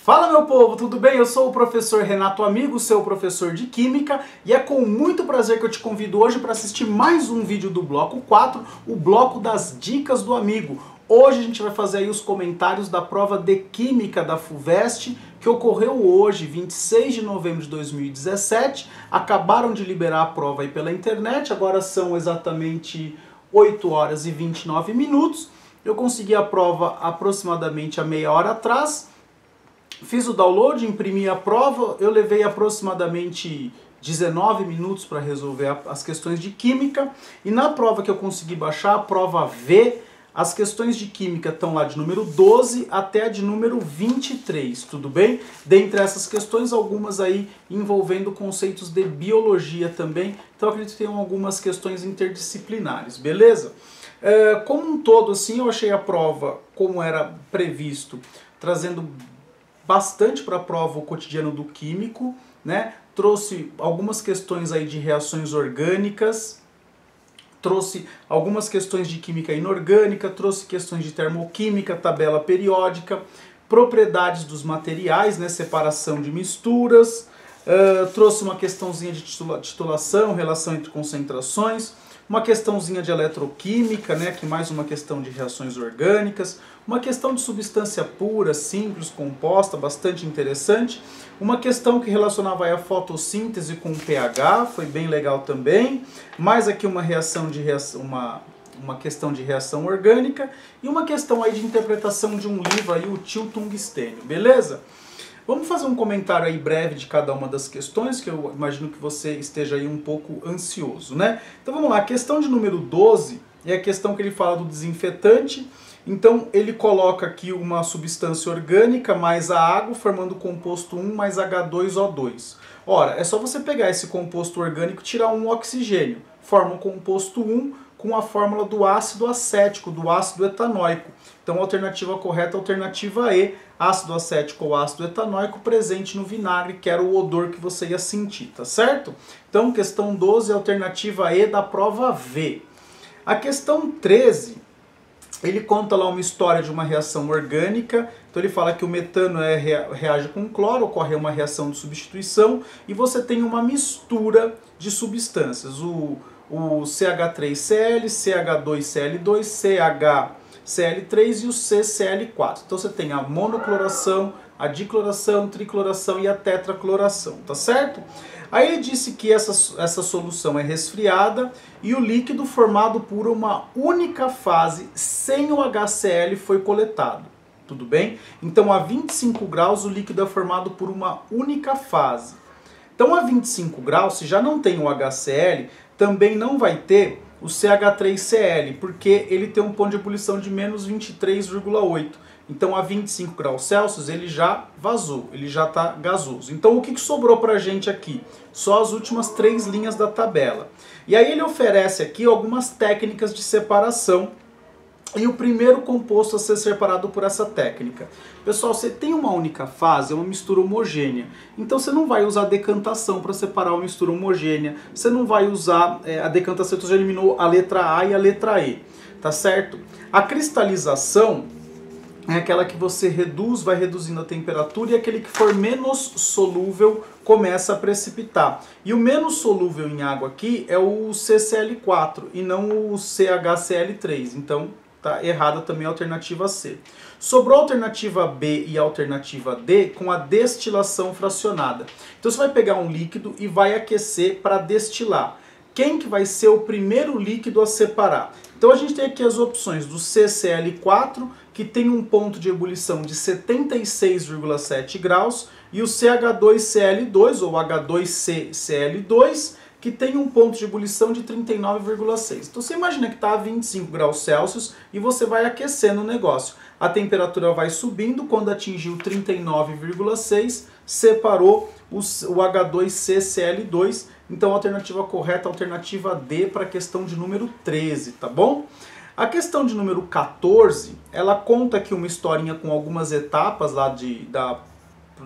Fala meu povo, tudo bem? Eu sou o professor Renato Amigo, seu professor de Química, e é com muito prazer que eu te convido hoje para assistir mais um vídeo do bloco 4, o bloco das dicas do amigo. Hoje a gente vai fazer aí os comentários da prova de Química da FUVEST, que ocorreu hoje, 26 de novembro de 2017. Acabaram de liberar a prova aí pela internet, agora são exatamente 8 horas e 29 minutos. Eu consegui a prova aproximadamente há meia hora atrás. Fiz o download, imprimi a prova, eu levei aproximadamente 19 minutos para resolver as questões de Química. E na prova que eu consegui baixar, a prova V, as questões de Química estão lá de número 12 até a de número 23, tudo bem? Dentre essas questões, algumas aí envolvendo conceitos de Biologia também, então eu acredito que tem algumas questões interdisciplinares, beleza? Como um todo, assim, eu achei a prova, como era previsto, trazendo bastante para a prova o cotidiano do químico, né? Trouxe algumas questões aí de reações orgânicas, trouxe algumas questões de química inorgânica, trouxe questões de termoquímica, tabela periódica, propriedades dos materiais, né? Separação de misturas, trouxe uma questãozinha de titulação, relação entre concentrações, uma questãozinha de eletroquímica, né, que mais uma questão de reações orgânicas, uma questão de substância pura, simples, composta, bastante interessante, uma questão que relacionava aí a fotossíntese com o pH, foi bem legal também, mais aqui uma uma questão de reação orgânica e uma questão aí de interpretação de um livro aí, o Tio Tungstênio, beleza? Vamos fazer um comentário aí breve de cada uma das questões, que eu imagino que você esteja aí um pouco ansioso, né? Então vamos lá, a questão de número 12 é a questão que ele fala do desinfetante. Então ele coloca aqui uma substância orgânica mais a água, formando o composto 1 mais H2O2. Ora, é só você pegar esse composto orgânico e tirar um oxigênio. Forma o composto 1 com a fórmula do ácido acético, do ácido etanóico. Então a alternativa correta é a alternativa E, ácido acético ou ácido etanóico presente no vinagre, que era o odor que você ia sentir, tá certo? Então questão 12 é a alternativa E da prova V. A questão 13, ele conta lá uma história de uma reação orgânica. Então ele fala que o metano reage com cloro, ocorre uma reação de substituição e você tem uma mistura de substâncias. O CH3Cl, CH2Cl2, CHCl3 e o CCl4. Então você tem a monocloração, a dicloração, tricloração e a tetracloração, tá certo? Aí ele disse que essa solução é resfriada e o líquido formado por uma única fase sem o HCl foi coletado, tudo bem? Então a 25 graus o líquido é formado por uma única fase. Então a 25 graus, se já não tem o HCl, também não vai ter o CH3Cl, porque ele tem um ponto de ebulição de menos 23,8. Então a 25 graus Celsius ele já vazou, ele já está gasoso. Então o que sobrou para a gente aqui? Só as últimas 3 linhas da tabela. E aí ele oferece aqui algumas técnicas de separação. E o primeiro composto a ser separado por essa técnica. Pessoal, você tem uma única fase, é uma mistura homogênea. Então você não vai usar decantação para separar uma mistura homogênea. Você não vai usar a decantação, então você já eliminou a letra A e a letra E. Tá certo? A cristalização é aquela que você reduz, vai reduzindo a temperatura, e aquele que for menos solúvel começa a precipitar. E o menos solúvel em água aqui é o CCl4 e não o CHCl3. Então tá errada também a alternativa C. Sobrou a alternativa B e a alternativa D com a destilação fracionada. Então você vai pegar um líquido e vai aquecer para destilar. Quem que vai ser o primeiro líquido a separar? Então a gente tem aqui as opções do CCl4, que tem um ponto de ebulição de 76,7 graus, e o CH2Cl2, ou H2CCl2, que tem um ponto de ebulição de 39,6. Então você imagina que está a 25 graus Celsius e você vai aquecendo o negócio. A temperatura vai subindo, quando atingiu 39,6, separou o H2CCl2. Então a alternativa correta é a alternativa D para a questão de número 13, tá bom? A questão de número 14, ela conta aqui uma historinha com algumas etapas lá da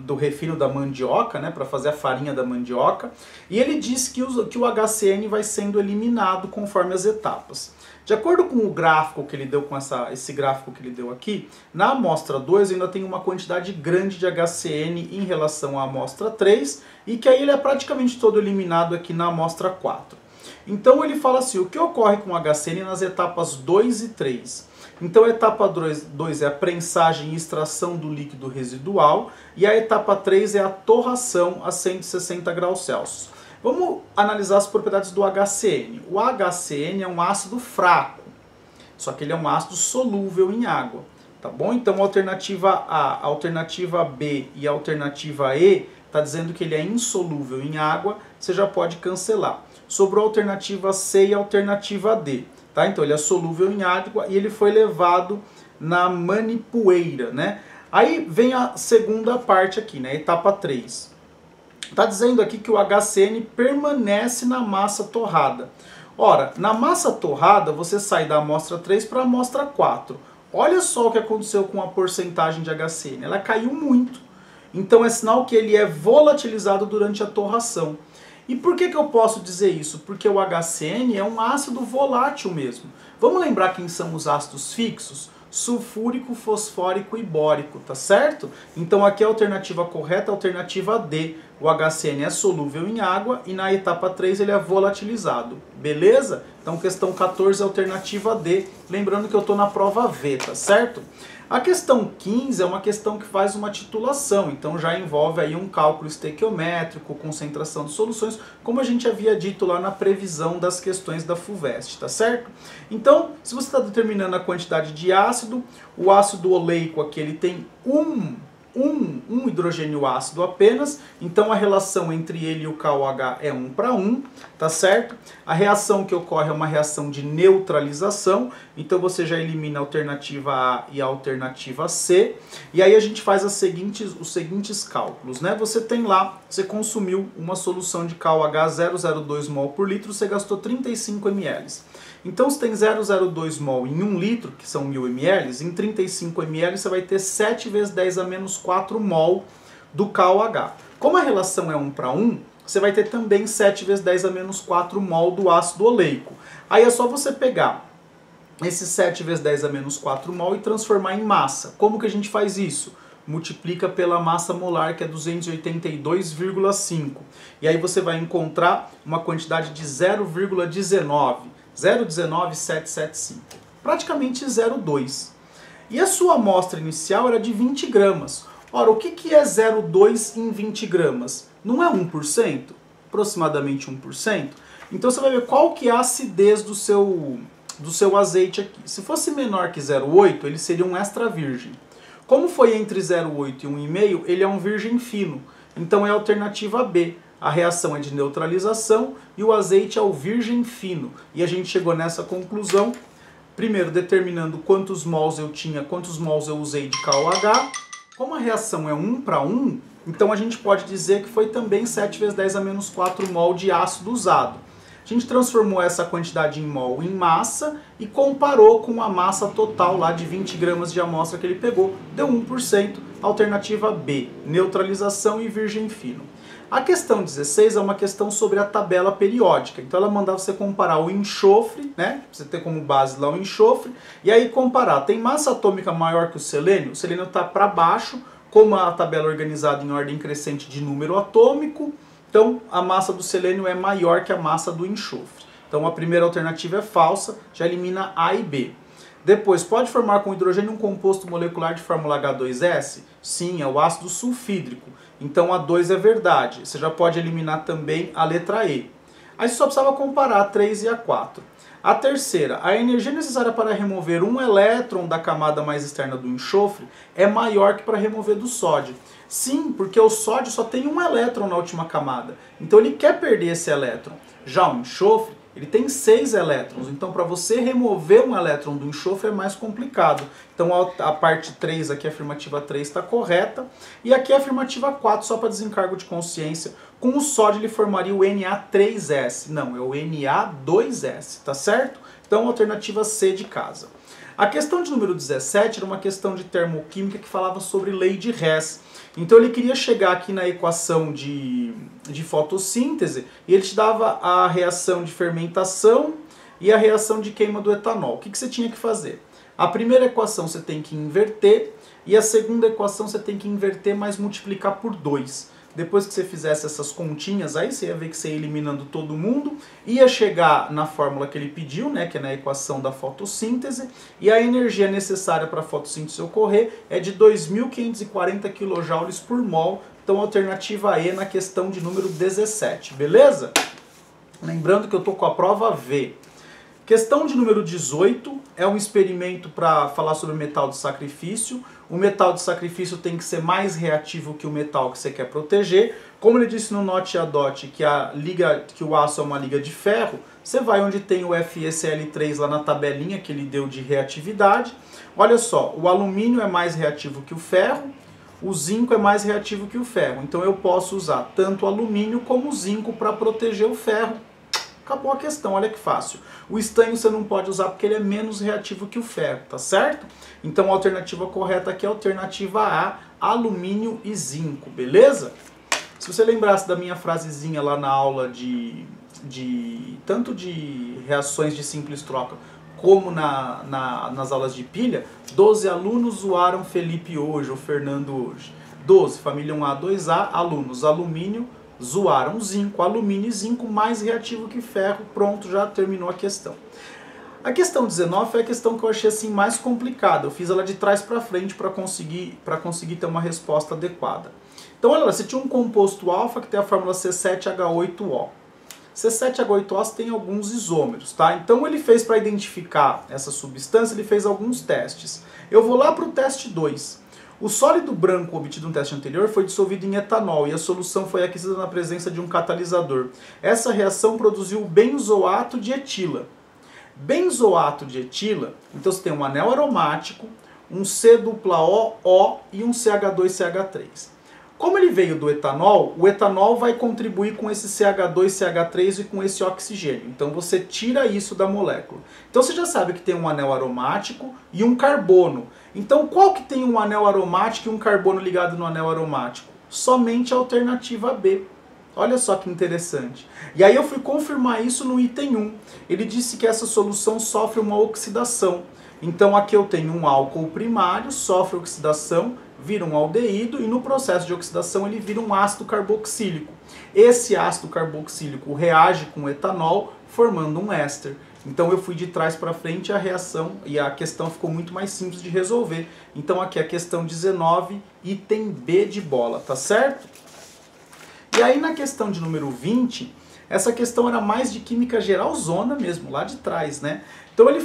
do refino da mandioca, né, para fazer a farinha da mandioca, e ele diz que o HCN vai sendo eliminado conforme as etapas. De acordo com o gráfico que ele deu, com esse gráfico que ele deu aqui, na amostra 2 ainda tem uma quantidade grande de HCN em relação à amostra 3, e que aí ele é praticamente todo eliminado aqui na amostra 4. Então ele fala assim, o que ocorre com o HCN nas etapas 2 e 3? Então a etapa 2 é a prensagem e extração do líquido residual, e a etapa 3 é a torração a 160 graus Celsius. Vamos analisar as propriedades do HCN. O HCN é um ácido fraco, só que ele é um ácido solúvel em água, tá bom? Então a alternativa A, a alternativa B e a alternativa E está dizendo que ele é insolúvel em água, você já pode cancelar. Sobrou a alternativa C e a alternativa D, tá? Então ele é solúvel em água e ele foi levado na manipoeira, né? Aí vem a segunda parte aqui, né? Etapa 3. Está dizendo aqui que o HCN permanece na massa torrada. Ora, na massa torrada você sai da amostra 3 para a amostra 4. Olha só o que aconteceu com a porcentagem de HCN. Ela caiu muito. Então é sinal que ele é volatilizado durante a torração. E por que eu posso dizer isso? Porque o HCN é um ácido volátil mesmo. Vamos lembrar quem são os ácidos fixos? Sulfúrico, fosfórico e bórico, tá certo? Então aqui a alternativa correta é a alternativa D. O HCN é solúvel em água e na etapa 3 ele é volatilizado, beleza? Então questão 14 é a alternativa D, lembrando que eu estou na prova V, tá certo? A questão 15 é uma questão que faz uma titulação, então já envolve aí um cálculo estequiométrico, concentração de soluções, como a gente havia dito lá na previsão das questões da FUVEST, tá certo? Então, se você está determinando a quantidade de ácido, o ácido oleico aqui ele tem um hidrogênio ácido apenas, então a relação entre ele e o KOH é 1 para 1, tá certo? A reação que ocorre é uma reação de neutralização, então você já elimina a alternativa A e a alternativa C, e aí a gente faz os seguintes cálculos, né? Você tem lá, você consumiu uma solução de KOH 0,02 mol por litro, você gastou 35 ml. Então, se tem 0,02 mol em 1 litro, que são 1000 ml, em 35 ml você vai ter 7 vezes 10 a menos 4 mol do KOH. Como a relação é 1 para 1, você vai ter também 7 vezes 10 a menos 4 mol do ácido oleico. Aí é só você pegar esse 7 vezes 10 a menos 4 mol e transformar em massa. Como que a gente faz isso? Multiplica pela massa molar, que é 282,5. E aí você vai encontrar uma quantidade de 0,19775, praticamente 0,2. E a sua amostra inicial era de 20 gramas. Ora, o que é 0,2 em 20 gramas? Não é 1%? Aproximadamente 1%? Então você vai ver qual que é a acidez do seu azeite aqui. Se fosse menor que 0,8, ele seria um extra virgem. Como foi entre 0,8 e 1,5, ele é um virgem fino. Então é a alternativa B. A reação é de neutralização e o azeite é o virgem fino. E a gente chegou nessa conclusão, primeiro determinando quantos mols eu tinha, quantos mols eu usei de KOH. Como a reação é 1 para 1, então a gente pode dizer que foi também 7 vezes 10 a menos 4 mol de ácido usado. A gente transformou essa quantidade em mol em massa e comparou com a massa total lá de 20 gramas de amostra que ele pegou. Deu 1%, alternativa B, neutralização e virgem fino. A questão 16 é uma questão sobre a tabela periódica. Então ela manda você comparar o enxofre, né? Você ter como base lá o enxofre, e aí comparar. Tem massa atômica maior que o selênio está para baixo, como a tabela é organizada em ordem crescente de número atômico, então a massa do selênio é maior que a massa do enxofre. Então a primeira alternativa é falsa, já elimina A e B. Depois, pode formar com hidrogênio um composto molecular de fórmula H2S? Sim, é o ácido sulfídrico. Então a 2 é verdade. Você já pode eliminar também a letra E. Aí você só precisava comparar a 3 e a 4. A terceira, a energia necessária para remover um elétron da camada mais externa do enxofre é maior que para remover do sódio. Sim, porque o sódio só tem um elétron na última camada. Então ele quer perder esse elétron. Já o enxofre, ele tem 6 elétrons, então para você remover um elétron do enxofre é mais complicado. Então a parte 3 aqui, a afirmativa 3 está correta. E aqui a afirmativa 4, só para desencargo de consciência, com o sódio ele formaria o Na3S. Não, é o Na2S, tá certo? Então alternativa C de casa. A questão de número 17 era uma questão de termoquímica que falava sobre lei de Hess. Então ele queria chegar aqui na equação de fotossíntese e ele te dava a reação de fermentação e a reação de queima do etanol. O que você tinha que fazer? A primeira equação você tem que inverter e a segunda equação você tem que inverter, mas multiplicar por 2. Depois que você fizesse essas continhas, aí você ia ver que você ia eliminando todo mundo, ia chegar na fórmula que ele pediu, né, que é na equação da fotossíntese, e a energia necessária para a fotossíntese ocorrer é de 2.540 kJ por mol, então alternativa E na questão de número 17, beleza? Lembrando que eu estou com a prova V. Questão de número 18 é um experimento para falar sobre metal de sacrifício. O metal de sacrifício tem que ser mais reativo que o metal que você quer proteger. Como ele disse no Note a Dot que o aço é uma liga de ferro, você vai onde tem o FeCl3 lá na tabelinha que ele deu de reatividade. Olha só, o alumínio é mais reativo que o ferro, o zinco é mais reativo que o ferro. Então eu posso usar tanto o alumínio como o zinco para proteger o ferro. Acabou a questão, olha que fácil. O estanho você não pode usar porque ele é menos reativo que o ferro, tá certo? Então a alternativa correta aqui é a alternativa A, alumínio e zinco, beleza? Se você lembrasse da minha frasezinha lá na aula tanto de reações de simples troca como nas aulas de pilha, 12 alunos zoaram Felipe hoje, ou Fernando hoje. 12, família 1A, 2A, alunos, alumínio, zoaram zinco, alumínio e zinco mais reativo que ferro. Pronto, já terminou a questão. A questão 19 foi a questão que eu achei assim mais complicada. Eu fiz ela de trás para frente para conseguir ter uma resposta adequada. Então olha lá, você tinha um composto alfa que tem a fórmula C7H8O. C7H8O tem alguns isômeros, tá? Então ele fez para identificar essa substância, ele fez alguns testes. Eu vou lá para o teste 2. O sólido branco obtido no teste anterior foi dissolvido em etanol e a solução foi aquecida na presença de um catalisador. Essa reação produziu o benzoato de etila. Benzoato de etila, então você tem um anel aromático, um C-O-O e um CH2CH3. Como ele veio do etanol, o etanol vai contribuir com esse CH2CH3 e com esse oxigênio. Então você tira isso da molécula. Então você já sabe que tem um anel aromático e um carbono. Então qual que tem um anel aromático e um carbono ligado no anel aromático? Somente a alternativa B. Olha só que interessante. E aí eu fui confirmar isso no item 1. Ele disse que essa solução sofre uma oxidação. Então aqui eu tenho um álcool primário, sofre oxidação, vira um aldeído e no processo de oxidação ele vira um ácido carboxílico. Esse ácido carboxílico reage com o etanol formando um éster. Então eu fui de trás para frente a reação e a questão ficou muito mais simples de resolver. Então aqui a questão 19, item B de bola, tá certo? E aí na questão de número 20, essa questão era mais de química geralzona mesmo, lá de trás, né? Então ele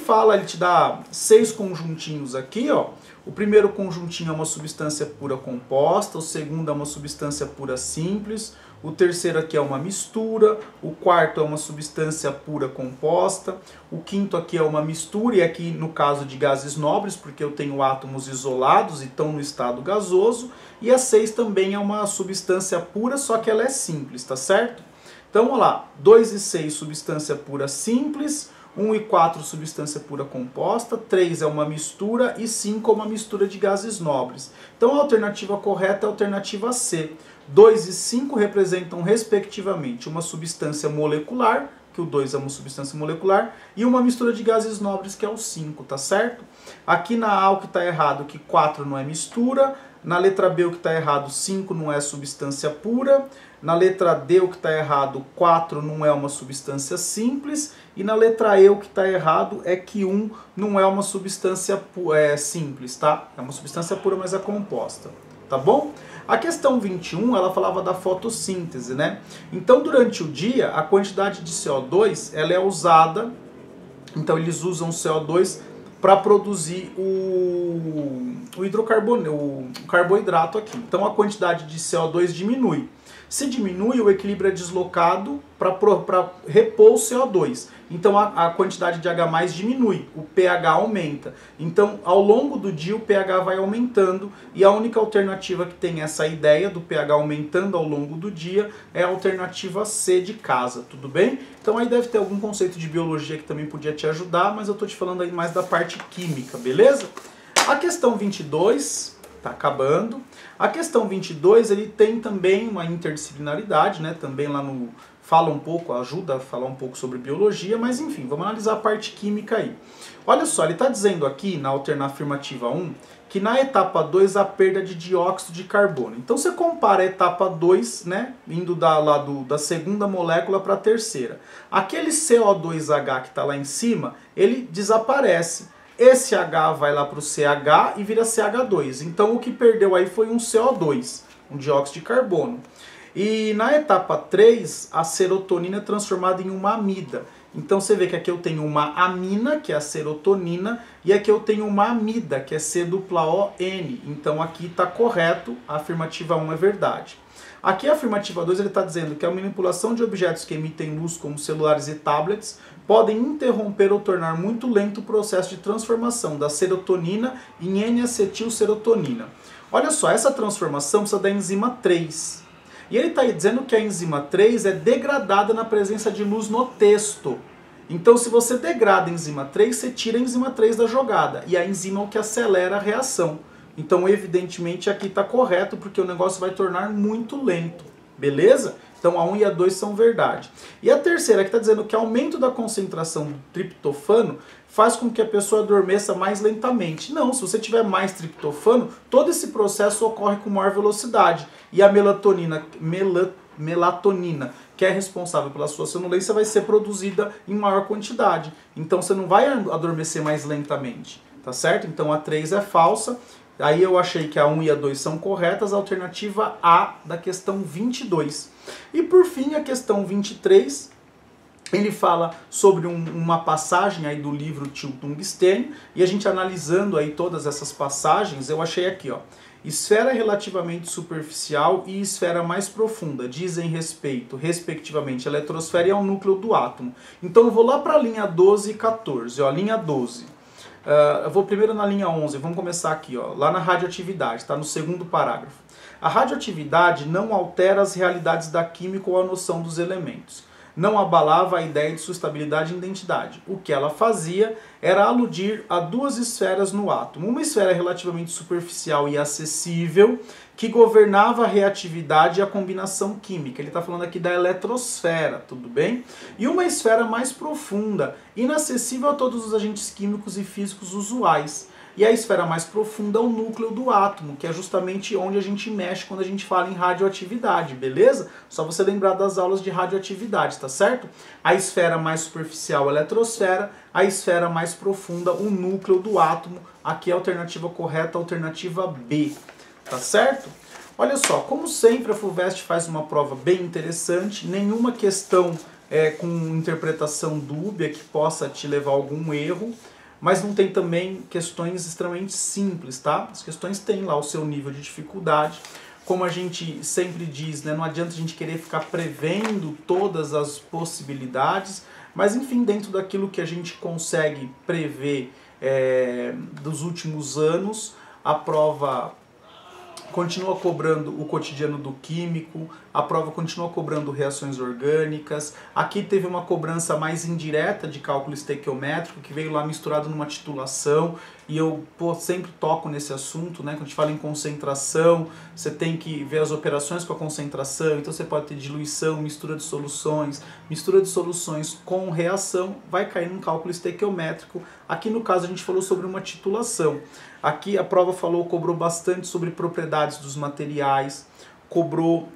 te dá 6 conjuntinhos aqui, ó. O primeiro conjuntinho é uma substância pura composta, o segundo é uma substância pura simples, o terceiro aqui é uma mistura, o quarto é uma substância pura composta, o quinto aqui é uma mistura, e aqui no caso de gases nobres, porque eu tenho átomos isolados e estão no estado gasoso, e a 6 também é uma substância pura, só que ela é simples, tá certo? Então, olha lá, 2 e 6, substância pura simples, 1 e 4, substância pura composta, 3 é uma mistura e 5 é uma mistura de gases nobres. Então, a alternativa correta é a alternativa C. 2 e 5 representam, respectivamente, uma substância molecular, que o 2 é uma substância molecular, e uma mistura de gases nobres, que é o 5, tá certo? Aqui na A o que está errado, que 4 não é mistura. Na letra B o que está errado, 5 não é substância pura. Na letra D o que está errado, 4 não é uma substância simples. E na letra E o que está errado é que 1 não é uma substância simples, tá? É uma substância pura, mas é composta, tá bom? A questão 21, ela falava da fotossíntese, né? Então, durante o dia, a quantidade de CO2, ela é usada, então eles usam o CO2 para produzir o carboidrato aqui. Então, a quantidade de CO2 diminui. Se diminui, o equilíbrio é deslocado para repor o CO2. Então a quantidade de H+ diminui, o pH aumenta. Então ao longo do dia o pH vai aumentando e a única alternativa que tem essa ideia do pH aumentando ao longo do dia é a alternativa C de casa, tudo bem? Então aí deve ter algum conceito de biologia que também podia te ajudar, mas eu tô te falando aí mais da parte química, beleza? A questão 22, tá acabando. A questão 22, ele tem também uma interdisciplinaridade, né? Também lá no fala um pouco, ajuda a falar um pouco sobre biologia, mas enfim, vamos analisar a parte química aí. Olha só, ele está dizendo aqui na afirmativa 1 que na etapa 2 há perda de dióxido de carbono. Então você compara a etapa 2, né, indo da segunda molécula para a terceira. Aquele CO2H que está lá em cima, ele desaparece. Esse H vai lá para o CH e vira CH2. Então o que perdeu aí foi um CO2, um dióxido de carbono. E na etapa 3, a serotonina é transformada em uma amida. Então você vê que aqui eu tenho uma amina, que é a serotonina, e aqui eu tenho uma amida, que é C-O-N. Então aqui está correto, a afirmativa 1 é verdade. Aqui a afirmativa 2 ele está dizendo que a manipulação de objetos que emitem luz, como celulares e tablets, podem interromper ou tornar muito lento o processo de transformação da serotonina em N-acetilserotonina. Olha só, essa transformação precisa da enzima 3. E ele está dizendo que a enzima 3 é degradada na presença de luz no texto. Então, se você degrada a enzima 3, você tira a enzima 3 da jogada. E a enzima é o que acelera a reação. Então, evidentemente, aqui está correto, porque o negócio vai tornar muito lento. Beleza? Então, a 1 e a 2 são verdade. E a terceira, que está dizendo que o aumento da concentração do triptofano faz com que a pessoa adormeça mais lentamente. Não, se você tiver mais triptofano, todo esse processo ocorre com maior velocidade. E a melatonina, que é responsável pela sua sonolência, vai ser produzida em maior quantidade. Então você não vai adormecer mais lentamente, tá certo? Então a 3 é falsa. Aí eu achei que a 1 e a 2 são corretas, a alternativa A da questão 22. E por fim, a questão 23, ele fala sobre uma passagem aí do livro Tio Tungstênio, e a gente analisando aí todas essas passagens, eu achei aqui, ó, esfera relativamente superficial e esfera mais profunda, dizem respeito, respectivamente, à eletrosfera e ao núcleo do átomo. Então eu vou lá para a linha 12 e 14, ó, linha 12. Eu vou primeiro na linha 11, vamos começar aqui, ó, lá na radioatividade, está no segundo parágrafo. A radioatividade não altera as realidades da química ou a noção dos elementos. Não abalava a ideia de sua estabilidade e identidade. O que ela fazia era aludir a duas esferas no átomo. Uma esfera relativamente superficial e acessível, que governava a reatividade e a combinação química. Ele está falando aqui da eletrosfera, tudo bem? E uma esfera mais profunda, inacessível a todos os agentes químicos e físicos usuais. E a esfera mais profunda é o núcleo do átomo, que é justamente onde a gente mexe quando a gente fala em radioatividade, beleza? Só você lembrar das aulas de radioatividade, tá certo? A esfera mais superficial, a eletrosfera, a esfera mais profunda, o núcleo do átomo. Aqui é a alternativa correta, a alternativa B, tá certo? Olha só, como sempre a FUVEST faz uma prova bem interessante, nenhuma questão com interpretação dúbia que possa te levar a algum erro. Mas não tem também questões extremamente simples, tá? As questões têm lá o seu nível de dificuldade. Como a gente sempre diz, né? Não adianta a gente querer ficar prevendo todas as possibilidades, mas enfim, dentro daquilo que a gente consegue prever dos últimos anos, a prova continua cobrando o cotidiano do químico, a prova continua cobrando reações orgânicas. Aqui teve uma cobrança mais indireta de cálculo estequiométrico, que veio lá misturado numa titulação, e eu sempre toco nesse assunto, né? Quando a gente fala em concentração, você tem que ver as operações com a concentração, então você pode ter diluição, mistura de soluções com reação, vai cair num cálculo estequiométrico. Aqui no caso a gente falou sobre uma titulação. Aqui a prova cobrou bastante sobre propriedades dos materiais, cobrou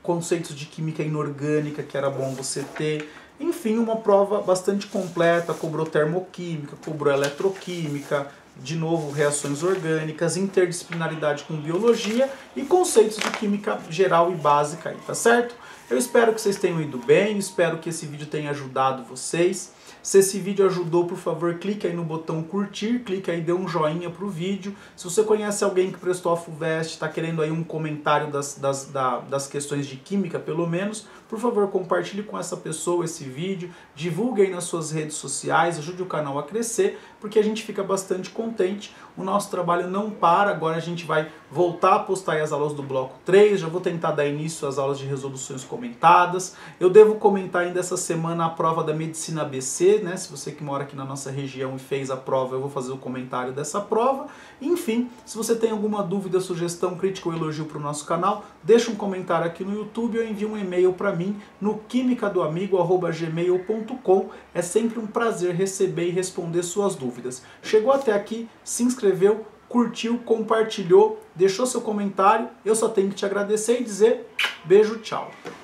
conceitos de química inorgânica, que era bom você ter. Enfim, uma prova bastante completa, cobrou termoquímica, cobrou eletroquímica, de novo reações orgânicas, interdisciplinaridade com biologia e conceitos de química geral e básica aí, tá certo? Eu espero que vocês tenham ido bem, espero que esse vídeo tenha ajudado vocês. Se esse vídeo ajudou, por favor, clique aí no botão curtir, clique aí, dê um joinha pro vídeo. Se você conhece alguém que prestou a FUVEST, está querendo aí um comentário das questões de química, pelo menos, por favor, compartilhe com essa pessoa esse vídeo, divulgue aí nas suas redes sociais, ajude o canal a crescer, porque a gente fica bastante contente. O nosso trabalho não para, agora a gente vai voltar a postar aí as aulas do bloco 3, já vou tentar dar início às aulas de resoluções comentadas. Eu devo comentar ainda essa semana a prova da Medicina ABC, né? Se você que mora aqui na nossa região e fez a prova, eu vou fazer o comentário dessa prova. Enfim, se você tem alguma dúvida, sugestão, crítica ou elogio para o nosso canal, deixa um comentário aqui no YouTube ou envie um e-mail para mim no quimicadoamigo@gmail.com. É sempre um prazer receber e responder suas dúvidas. Chegou até aqui, se inscreveu, curtiu, compartilhou, deixou seu comentário, eu só tenho que te agradecer e dizer beijo, tchau.